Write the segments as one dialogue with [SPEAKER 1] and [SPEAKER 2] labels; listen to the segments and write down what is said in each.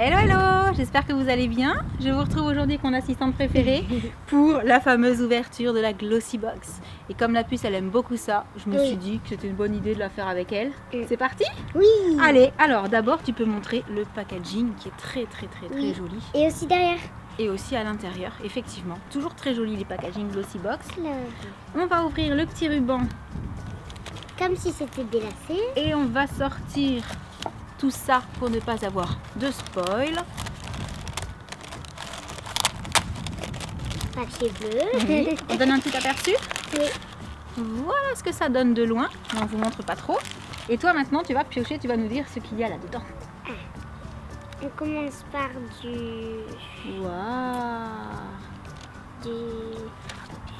[SPEAKER 1] Hello hello, j'espère que vous allez bien. Je vous retrouve aujourd'hui avec mon assistante préférée pour la fameuse ouverture de la Glossy Box. Et comme la puce elle aime beaucoup ça, je me suis dit que c'était une bonne idée de la faire avec elle. C'est parti?
[SPEAKER 2] Oui.
[SPEAKER 1] Allez, alors d'abord tu peux montrer le packaging qui est très joli.
[SPEAKER 2] Et aussi derrière.
[SPEAKER 1] Et aussi à l'intérieur, effectivement. Toujours très joli les packaging Glossy Box.
[SPEAKER 2] Là.
[SPEAKER 1] On va ouvrir le petit ruban.
[SPEAKER 2] Comme si c'était délacé.
[SPEAKER 1] Et on va sortir tout ça pour ne pas avoir de spoil.
[SPEAKER 2] Papier bleu.
[SPEAKER 1] Oui. On donne un petit aperçu.
[SPEAKER 2] Oui.
[SPEAKER 1] Voilà ce que ça donne de loin, mais on vous montre pas trop. Et toi maintenant tu vas piocher, tu vas nous dire ce qu'il y a là-dedans.
[SPEAKER 2] On commence par du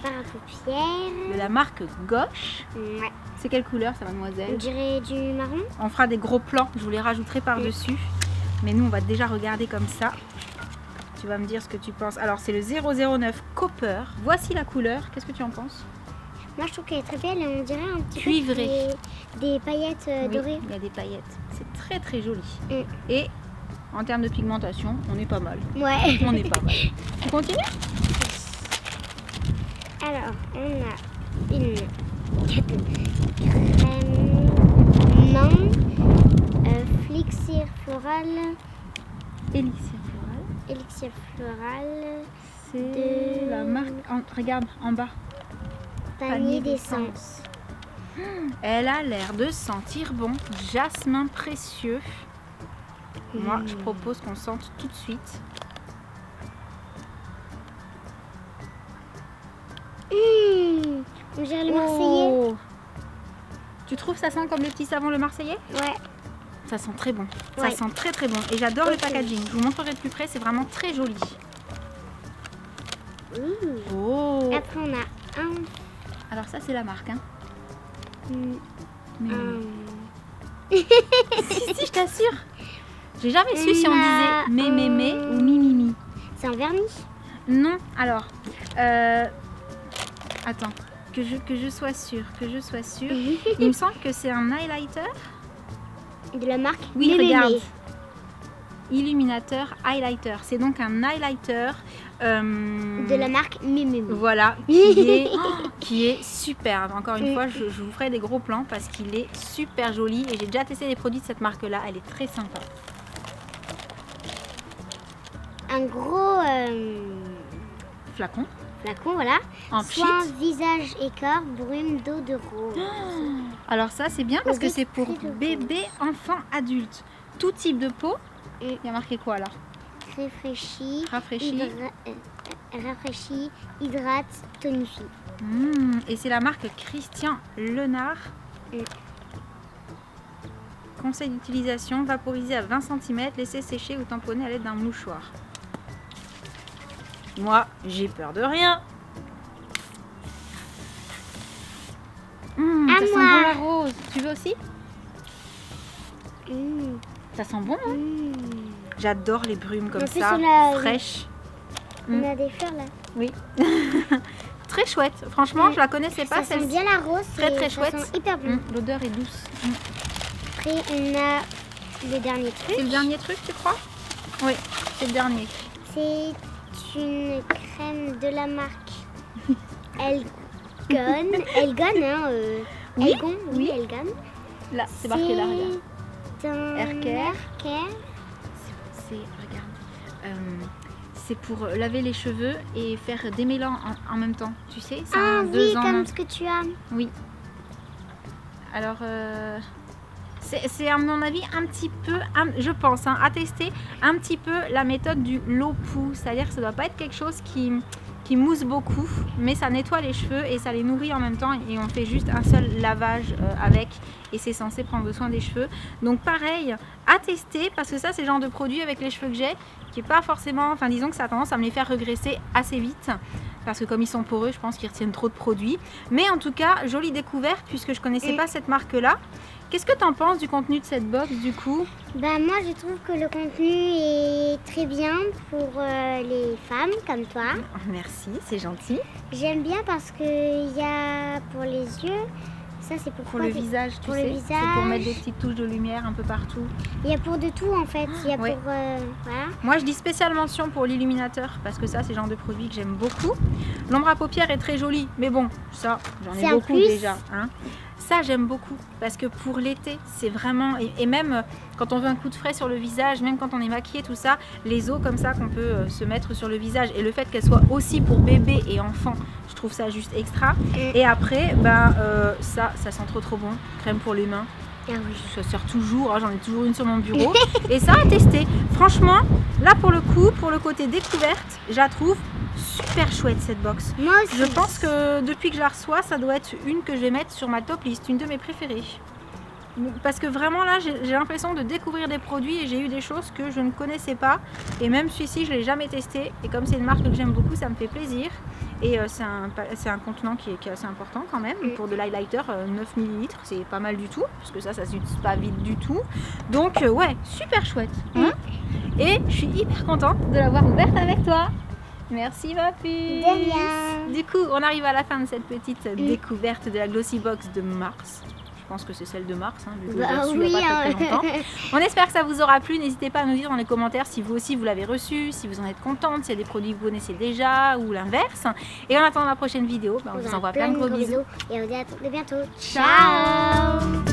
[SPEAKER 2] fard à paupières.
[SPEAKER 1] De la marque Gosh.
[SPEAKER 2] Ouais.
[SPEAKER 1] C'est quelle couleur ça,
[SPEAKER 2] On
[SPEAKER 1] mademoiselle?
[SPEAKER 2] dirait du marron.
[SPEAKER 1] On fera des gros plans, je vous les rajouterai par-dessus. Mais nous on va déjà regarder comme ça. Tu vas me dire ce que tu penses. Alors c'est le 009 Copper. Voici la couleur, qu'est-ce que tu en penses?
[SPEAKER 2] Moi je trouve qu'elle est très belle et on dirait un petit
[SPEAKER 1] Cuivré.
[SPEAKER 2] peu des paillettes dorées.
[SPEAKER 1] Il y a des paillettes. C'est très joli. Et en termes de pigmentation, on est pas mal.
[SPEAKER 2] Ouais.
[SPEAKER 1] On est pas mal. On continue?
[SPEAKER 2] Alors, on a une crème menthe, flixir floral,
[SPEAKER 1] Élixir floral.
[SPEAKER 2] élixir floral,
[SPEAKER 1] C'est la marque. Regarde en bas.
[SPEAKER 2] panier d'essence.
[SPEAKER 1] Elle a l'air de sentir bon. Jasmin précieux. Moi, je propose qu'on sente tout de suite.
[SPEAKER 2] On dirait le Marseillais.
[SPEAKER 1] Oh. Tu trouves ça sent comme le petit savon le Marseillais?
[SPEAKER 2] Ouais.
[SPEAKER 1] Ça sent très bon.
[SPEAKER 2] Ouais.
[SPEAKER 1] Ça sent très bon. Et j'adore le packaging. Je vous montrerai de plus près. C'est vraiment très joli. Oh.
[SPEAKER 2] Après, on a un.
[SPEAKER 1] Alors ça, c'est la marque. Hein.
[SPEAKER 2] un-
[SPEAKER 1] si, je t'assure. J'ai jamais su si on disait mémémé ou mimimi.
[SPEAKER 2] C'est un vernis.
[SPEAKER 1] Non, alors, attends, que je sois sûre, Il me semble que c'est un highlighter.
[SPEAKER 2] De la marque
[SPEAKER 1] Oui,
[SPEAKER 2] Mémémé.
[SPEAKER 1] regarde. Illuminateur highlighter. C'est donc un highlighter.
[SPEAKER 2] De la marque Mémémé.
[SPEAKER 1] Voilà, qui est superbe. Encore une fois, je vous ferai des gros plans parce qu'il est super joli. Et j'ai déjà testé des produits de cette marque-là. Elle est très sympa.
[SPEAKER 2] Un gros
[SPEAKER 1] Flacon.
[SPEAKER 2] flacon, voilà.
[SPEAKER 1] En
[SPEAKER 2] Soin
[SPEAKER 1] pchit.
[SPEAKER 2] visage et corps, brume d'eau de rose.
[SPEAKER 1] Alors ça, c'est bien parce que c'est pour
[SPEAKER 2] Au vitre de
[SPEAKER 1] bébé, enfant, adulte. Tout type de peau.
[SPEAKER 2] Et
[SPEAKER 1] Il y a marqué quoi là?
[SPEAKER 2] rafraîchit,
[SPEAKER 1] Rafraîchi.
[SPEAKER 2] rafraîchit, hydrate, tonifie.
[SPEAKER 1] Et c'est la marque Christian Lenard. Conseil d'utilisation, vaporiser à 20 cm, laisser sécher ou tamponner à l'aide d'un mouchoir. Moi, j'ai peur de rien. Ça sent bon la rose. Tu veux aussi? Ça sent bon, hein? J'adore les brumes comme
[SPEAKER 2] En plus,
[SPEAKER 1] ça,
[SPEAKER 2] on a-
[SPEAKER 1] fraîches.
[SPEAKER 2] On a des fleurs là.
[SPEAKER 1] Oui. Très chouette. Franchement, je la connaissais pas
[SPEAKER 2] Ça sent
[SPEAKER 1] celle-ci.
[SPEAKER 2] bien la rose.
[SPEAKER 1] Très
[SPEAKER 2] ça
[SPEAKER 1] chouette.
[SPEAKER 2] sent hyper bon.
[SPEAKER 1] L'odeur est douce.
[SPEAKER 2] Après, on a le dernier truc.
[SPEAKER 1] C'est le dernier truc, tu crois? Oui, c'est le dernier.
[SPEAKER 2] C'est une crème de la marque Elgon. Elgon, hein.
[SPEAKER 1] Oui,
[SPEAKER 2] Elgon, oui, Elgon.
[SPEAKER 1] Là, c'est marqué là, regarde.
[SPEAKER 2] C'est un
[SPEAKER 1] Aircare.
[SPEAKER 2] Aircare.
[SPEAKER 1] C'est pour laver les cheveux et faire démêlant en même temps. Tu sais, c'est
[SPEAKER 2] Ah
[SPEAKER 1] un
[SPEAKER 2] oui,
[SPEAKER 1] 2 en
[SPEAKER 2] comme
[SPEAKER 1] un.
[SPEAKER 2] ce que tu as.
[SPEAKER 1] Oui. Alors, c'est à mon avis un petit peu, je pense, à tester un petit peu la méthode du low poo. C'est-à-dire que ça ne doit pas être quelque chose qui mousse beaucoup, mais ça nettoie les cheveux et ça les nourrit en même temps et on fait juste un seul lavage avec et c'est censé prendre soin des cheveux. Donc pareil, à tester parce que ça c'est le genre de produit avec les cheveux que j'ai qui est pas forcément, enfin disons que ça a tendance à me les faire regresser assez vite parce que comme ils sont poreux, je pense qu'ils retiennent trop de produits. Mais en tout cas, jolie découverte puisque je connaissais pas cette marque-là. Qu'est-ce que tu en penses du contenu de cette box du coup?
[SPEAKER 2] Bah moi je trouve que le contenu est très bien pour les femmes comme toi.
[SPEAKER 1] Merci, c'est gentil.
[SPEAKER 2] J'aime bien parce que il y a pour les yeux, ça c'est
[SPEAKER 1] pour le visage, tu
[SPEAKER 2] pour le
[SPEAKER 1] sais. C'est pour
[SPEAKER 2] visage.
[SPEAKER 1] mettre des petites touches de lumière un peu partout.
[SPEAKER 2] Il y a pour de tout en fait. Il y a
[SPEAKER 1] Ouais.
[SPEAKER 2] pour voilà.
[SPEAKER 1] Moi, je dis spéciale mention pour l'illuminateur parce que ça, c'est le genre de produit que j'aime beaucoup. L'ombre à paupières est très jolie, mais bon, ça, j'en
[SPEAKER 2] C'est
[SPEAKER 1] ai
[SPEAKER 2] un
[SPEAKER 1] beaucoup
[SPEAKER 2] plus.
[SPEAKER 1] déjà. Hein. Ça, j'aime beaucoup parce que pour l'été, c'est vraiment. Et même quand on veut un coup de frais sur le visage, même quand on est maquillé, tout ça, les os comme ça qu'on peut se mettre sur le visage et le fait qu'elles soient aussi pour bébé et enfant, je trouve ça juste extra. Et après, ça sent trop bon. Crème pour les mains.
[SPEAKER 2] Ah oui.
[SPEAKER 1] Ça sert toujours, hein, j'en ai toujours une sur mon bureau. Et ça à tester. Franchement, là pour le coup, pour le côté découverte, je la trouve super chouette cette box.
[SPEAKER 2] Moi aussi.
[SPEAKER 1] Je pense que depuis que je la reçois, ça doit être une que je vais mettre sur ma top list, une de mes préférées. Parce que vraiment là, j'ai l'impression de découvrir des produits et j'ai eu des choses que je ne connaissais pas. Et même celui-ci, je ne l'ai jamais testé. Et comme c'est une marque que j'aime beaucoup, ça me fait plaisir. Et c'est un contenant qui est assez important quand même. Pour de l'highlighter, 9 ml, c'est pas mal du tout. Parce que ça s'utilise pas vite du tout. Donc ouais, super chouette. Hein. Et je suis hyper contente de l'avoir ouverte avec toi. Merci ma puce.
[SPEAKER 2] De rien.
[SPEAKER 1] Du coup, on arrive à la fin de cette petite découverte de la Glossy Box de mars. Je pense que c'est celle de mars, hein, vu que je l'ai reçue il y a pas très longtemps. On espère que ça vous aura plu. N'hésitez pas à nous dire dans les commentaires si vous aussi vous l'avez reçu, si vous en êtes contente, s'il y a des produits que vous connaissez déjà ou l'inverse. Et en attendant la prochaine vidéo, on vous envoie plein de gros bisous.
[SPEAKER 2] Et on vous dit à bientôt.
[SPEAKER 1] Ciao.